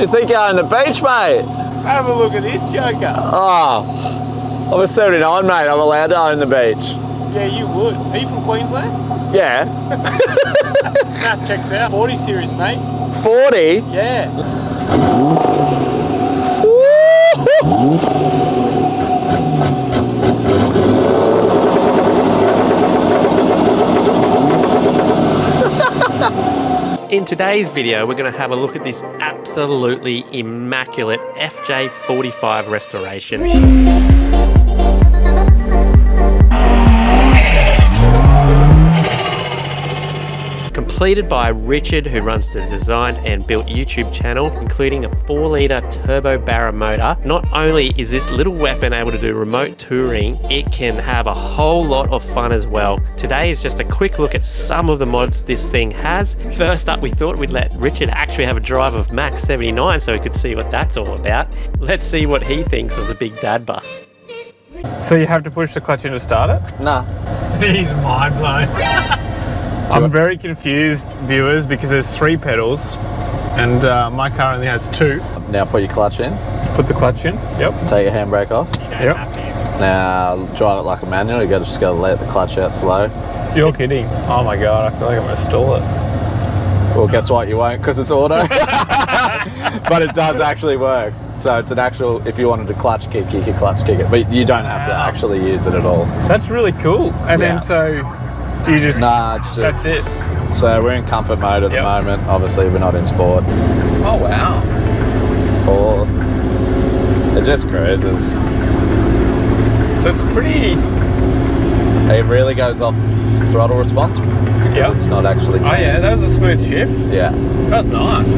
You think you're on the beach, mate? Have a look at this joker. Oh, I'm a 79, mate. I'm allowed to own the beach. Yeah, you would. Are you from Queensland? Yeah. That checks out. 40 series, mate. 40? Yeah. In today's video, we're going to have a look at this absolutely immaculate FJ45 restoration. Completed by Richard, who runs the designed and built YouTube channel, including a 4-litre turbo Barra motor. Not only is this little weapon able to do remote touring, it can have a whole lot of fun as well. Today is just a quick look at some of the mods this thing has. First up, we thought we'd let Richard actually have a drive of Max 79 so he could see what that's all about. Let's see what he thinks of the big dad bus. So you have to push the clutch in to start it? Nah. He's mind blown. I'm very confused, viewers, because there's 3 pedals and my car only has 2. Now put your clutch in. Put the clutch in. Yep. Take your handbrake off. Yep. Now drive it like a manual. You just got to let the clutch out slow. You're kidding. Oh my God, I feel like I'm going to stall it. Well, guess what? You won't, because it's auto. But it does actually work. So it's an actual, if you wanted to clutch kick, you can clutch kick it. But you don't have to actually use it at all. That's really cool. And then so... Do you just... Nah, it's just... That's it. So we're in comfort mode at the moment. Obviously, we're not in sport. Oh, wow. 4. It just cruises. So it's pretty... It really goes off throttle response. Yeah. It's not actually... Oh, yeah, that was a smooth shift. Yeah. That's nice.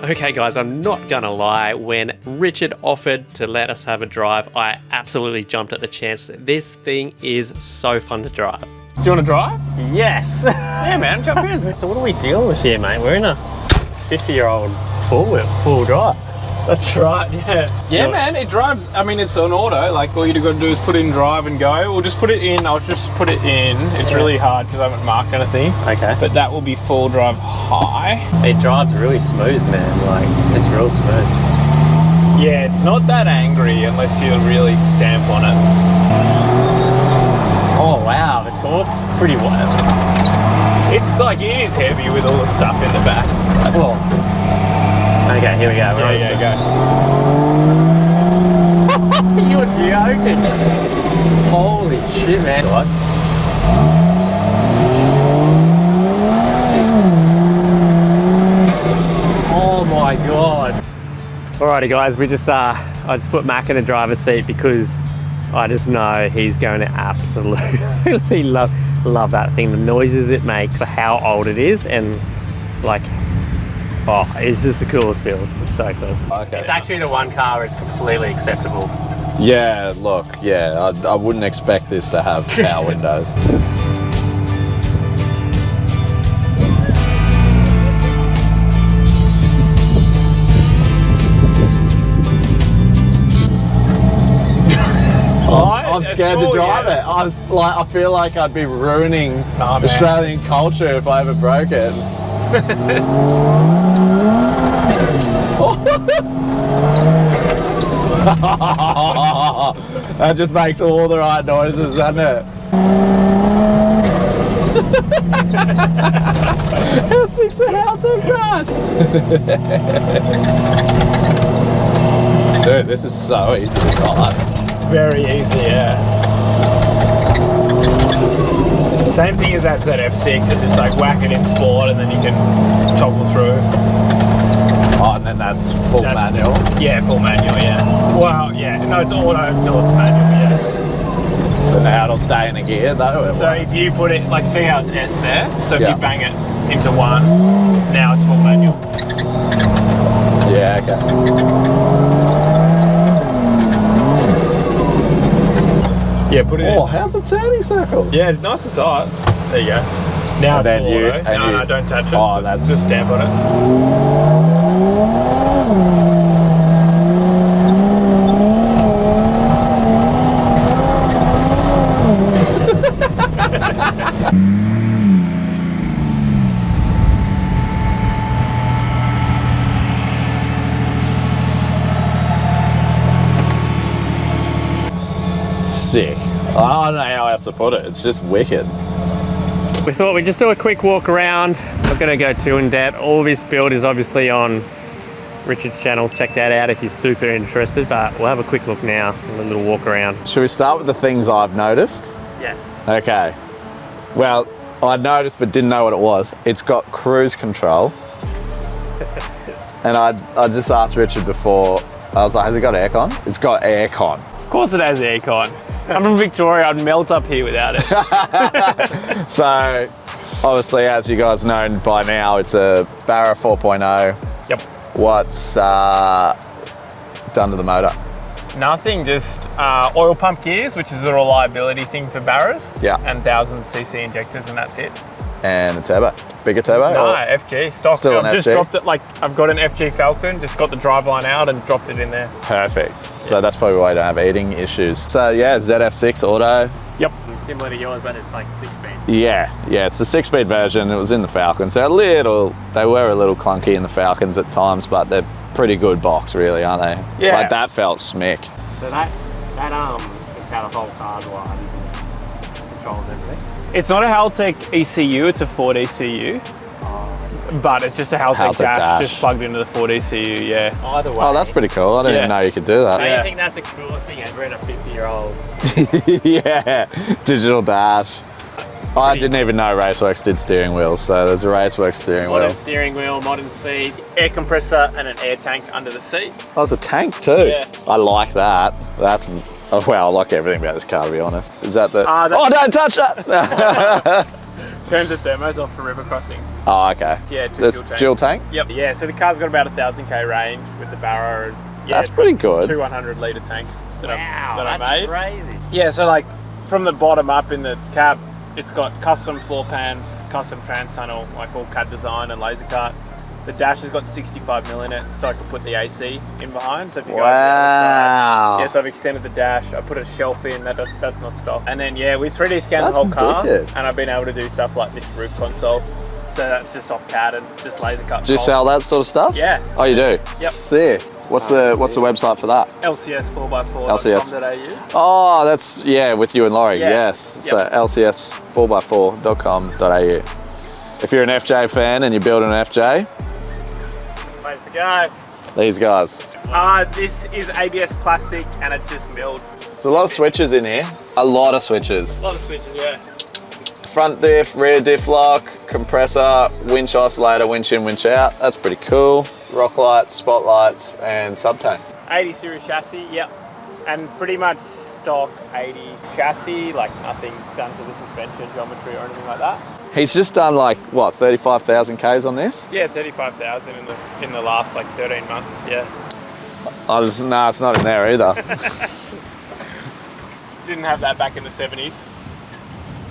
Okay guys, I'm not gonna lie, when Richard offered to let us have a drive, I absolutely jumped at the chance. This thing is so fun to drive. Do you want to drive? Yes! Yeah man, jump in. So what are we dealing with here, mate? We're in a 50-year-old four-wheel drive. That's right, yeah. Yeah man, it drives, I mean it's an auto, like all you got to do is put it in drive and go. We'll just put it in, I'll just put it in. It's really hard because I haven't marked anything. Okay. But that will be full drive high. It drives really smooth, man, like it's real smooth. Yeah, it's not that angry unless you really stamp on it. Oh wow, the torque's pretty wild. It's like, it is heavy with all the stuff in the back. Well, okay, here we go. Yeah, go. You were joking. Holy shit, man. What? Oh my God. Alrighty guys, we just I just put Mac in the driver's seat because I just know he's going to absolutely love that thing. The noises it makes, for how old it is, and like, oh, it's just the coolest build. It's so cool. Okay. It's actually the one car where it's completely acceptable. Yeah, look, yeah, I wouldn't expect this to have power windows. I'm scared to drive it. I feel like I'd be ruining Australian culture if I ever broke it. That just makes all the right noises, doesn't it? How sick's the how to crash? Dude, this is so easy to drive. Very easy, yeah. Same thing as that ZF6, it's just like whack it in sport and then you can toggle through. Oh, and then that's full manual? Yeah, full manual, yeah. Well, yeah, no, it's auto until it's manual, yeah. So now it'll stay in a gear though? So if you put it, like see how it's S there? So if you bang it into 1, now it's full manual. Yeah, okay. Yeah, put it in. Oh, how's the turning circle? Yeah, it's nice and tight. There you go. Now it's full auto. No, don't touch it. Oh, that's just stamp on it. else to put it. It's just wicked. We thought we'd just do a quick walk around. Not going to go too in depth. All this build is obviously on Richard's channels. Check that out if you're super interested, but we'll have a quick look now, a little walk around. Should we start with the things I've noticed? Yes. Okay. Well, I noticed but didn't know what it was. It's got cruise control. And I just asked Richard before, I was like, has it got aircon? It's got aircon. Of course it has aircon. I'm from Victoria, I'd melt up here without it. So, obviously, as you guys know by now, it's a Barra 4.0. Yep. What's done to the motor? Nothing, just oil pump gears, which is a reliability thing for Barras. Yeah. And 1000cc injectors, and that's it. And a turbo? Bigger turbo? No, or- FG, stock. Still an I've just FG? dropped it, like, I've got an FG Falcon, just got the driveline out and dropped it in there. Perfect. So that's probably why you don't have eating issues. So yeah, ZF6 auto. Yep. Similar to yours, but it's like 6-speed. Yeah, it's the 6-speed version. It was in the Falcons. They were a little clunky in the Falcons at times, but they're pretty good box, really, aren't they? Yeah. Like that felt smick. So that is how the whole car's wired, isn't it? Controls everything. It's not a Haltech ECU, it's a Ford ECU. But it's just a Haltech dash, just plugged into the Ford ECU, yeah. Either way. Oh, that's pretty cool. I didn't even know you could do that. Don't Yeah. you think that's the coolest thing ever in a 50-year-old? Yeah, digital dash. I didn't even know Raceworks did steering wheels, so there's a Raceworks steering wheel. Modern steering wheel, modern seat, air compressor, and an air tank under the seat. Oh, it's a tank too. Yeah. I like that. That's, oh, well, I like everything about this car, to be honest. Is that the... that- Oh, don't touch that! Turns the thermos off for river crossings. Oh, okay. Yeah, two That's dual tanks. dual tank? Yep. Yeah, so the car's got about 1,000k range with the Barra. And yeah, That's it's pretty got good. 200 litre tanks that I Wow, that's made. crazy. Yeah, so like from the bottom up in the cab, it's got custom floor pans, custom trans tunnel, like all CAD design and laser cut. The dash has got 65mm in it, so I could put the AC in behind. So if you go over the other side, yeah, so I've extended the dash. I put a shelf in. That's not stock. And then yeah, we 3D scanned the whole car, wicked. and I've been able to do stuff like this roof console. So that's just off CAD and just laser cut. Do you sell that sort of stuff? Yeah. Oh, you do? Yep. Sick. What's the website for that? LCS4x4.com.au. Oh, that's, yeah, with you and Laurie, Yeah. yes. Yep. So lcs4x4.com.au. If you're an FJ fan and you're building an FJ, Place to go. these guys. This is ABS plastic and it's just milled. There's a lot of switches in here. A lot of switches. A lot of switches, yeah. Front diff, rear diff lock, compressor, winch oscillator, winch in, winch out. That's pretty cool. Rock lights, spotlights, and subtank. 80 series chassis, yep. And pretty much stock 80s chassis, like nothing done to the suspension geometry or anything like that. He's just done like, what, 35,000 Ks on this? Yeah, 35,000 in the last like 13 months, yeah. Oh, nah, it's not in there either. Didn't have that back in the 70s.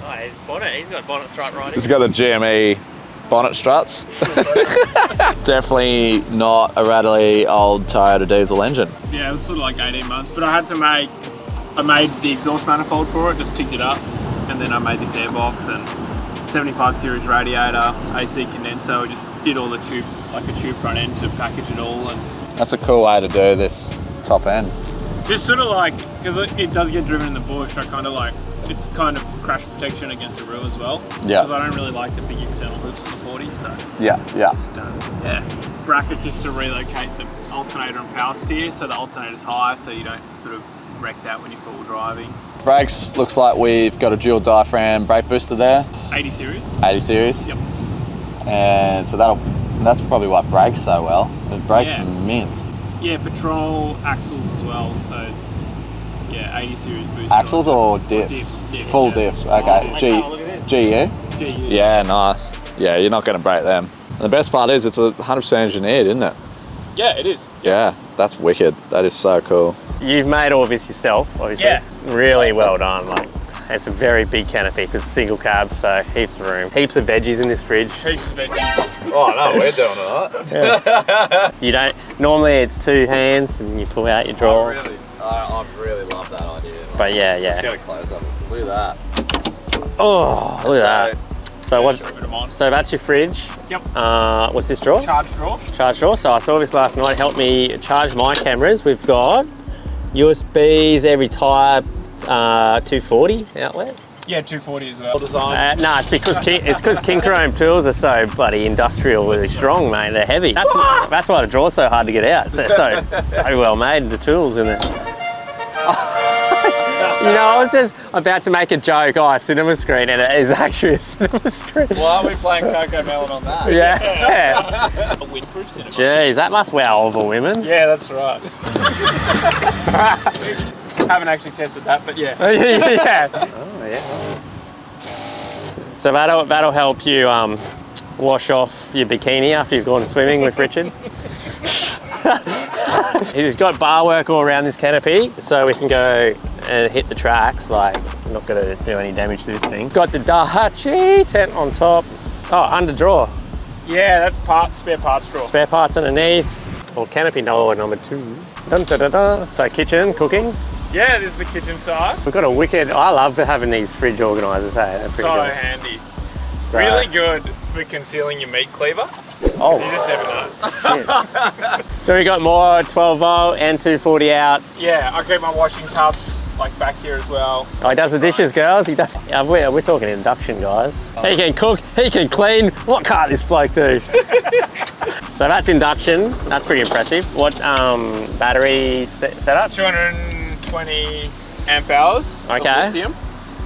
Oh, he's got bonnet strut right It's got the GME bonnet struts. Definitely not a rattly old Toyota diesel engine. Yeah, it was sort of like 18 months, but I made the exhaust manifold for it, just ticked it up, and then I made this airbox and 75 series radiator, AC condenser. We just did all the tube, like a tube front end to package it all, and That's a cool way to do this top end. just sort of like, because it does get driven in the bush, I kind of like, it's kind of crash protection against the rear as well. Yeah. Because I don't really like the big external hoops on the 40, so Yeah. just, yeah. Brackets just to relocate the alternator and power steer, so the alternator's high, so you don't sort of wreck that when you're full driving. Brakes, looks like we've got a dual diaphragm brake booster there, 80 series. 80 series. Yep. And so that's probably why it brakes so well. It brakes Yeah. mint. Yeah, patrol axles as well, so it's, yeah, 80 series booster. Axles or diffs? Diffs, Full yeah. diffs, okay. look at this. GU? GU. Yeah, nice. Yeah, you're not going to break them. And the best part is it's 100% engineered, isn't it? Yeah, it is. Yeah, that's wicked. That is so cool. You've made all of this yourself, obviously. Yeah. Really well done. Like, it's a very big canopy because it's single cab, so heaps of room. Heaps of veggies in this fridge. Heaps of veggies. Oh no, we're doing it. You don't. Normally it's two hands and you pull out your drawer. I really love that idea. But yeah. Let's get a close up. Look at that. Oh, look at that. So what? Just a bit of mine. So that's your fridge. Yep. What's this drawer? Charge drawer. Charge drawer. So I saw this last night. Helped me charge my cameras. We've got USBs every type, 240 outlet. Yeah, 240 as well. Design. No, it's because King Chrome tools are so bloody industrially strong, mate. They're heavy. That's why the draw's so hard to get out. So well made, the tools in it. You know, I was just about to make a joke, a cinema screen, and it is actually a cinema screen. Why are we playing Coco Melon on that? Yeah. A windproof cinema. Jeez, that must wow over women. Yeah, that's right. Haven't actually tested that, but yeah. Yeah. Oh, yeah. So that'll help you wash off your bikini after you've gone swimming with Richard. He's got bar work all around this canopy, so we can go and hit the tracks. Like, I'm not going to do any damage to this thing. Got the Dahachi tent on top. Oh, under drawer. Yeah, that's spare parts drawer. Spare parts underneath. Or canopy number 2. Dun, dun, dun, dun. So kitchen, cooking. Yeah, this is the kitchen side. We've got a wicked, I love having these fridge organisers, hey? They're pretty So good. handy. So, Really good for concealing your meat cleaver. Oh, You just never know. shit. So we got more 12 volt and 240 out. Yeah, I keep my washing tubs like back here as well. Oh, he does the dishes, girls. He does. We're talking induction, guys. He can cook, he can clean. What can't this bloke do? So that's induction. That's pretty impressive. What battery setup? 220 amp hours. of Okay. lithium.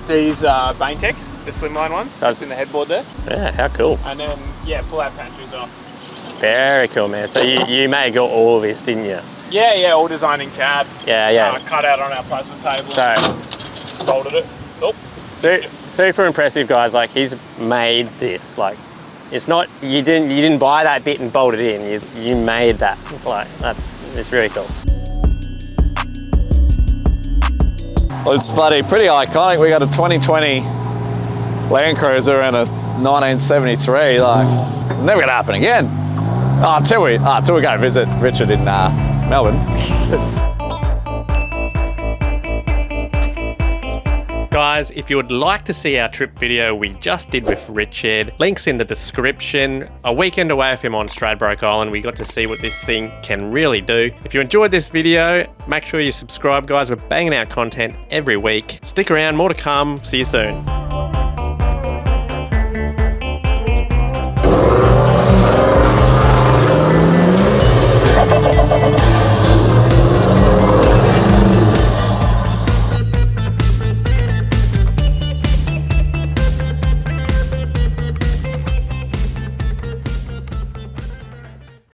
These Baintex, the slimline ones, just in the headboard there. Yeah, how cool. And then, yeah, pull-out pantries off. Very cool, man. So you made all this, didn't you? Yeah, all designed in CAD. Yeah. Cut out on our plasma table. So- And just bolted it. Oh, Super impressive, guys. Like, he's made this. Like, it's not, you didn't buy that bit and bolt it in. You made that. Like, it's really cool. Well, it's pretty iconic. We got a 2020 Landcruiser and a 1973. Like, never gonna happen again. Until we go visit Richard in Melbourne. Guys, if you would like to see our trip video we just did with Richard, links in the description. A weekend away with him on Stradbroke Island, we got to see what this thing can really do. If you enjoyed this video, make sure you subscribe, guys. We're banging out content every week. Stick around, more to come. See you soon.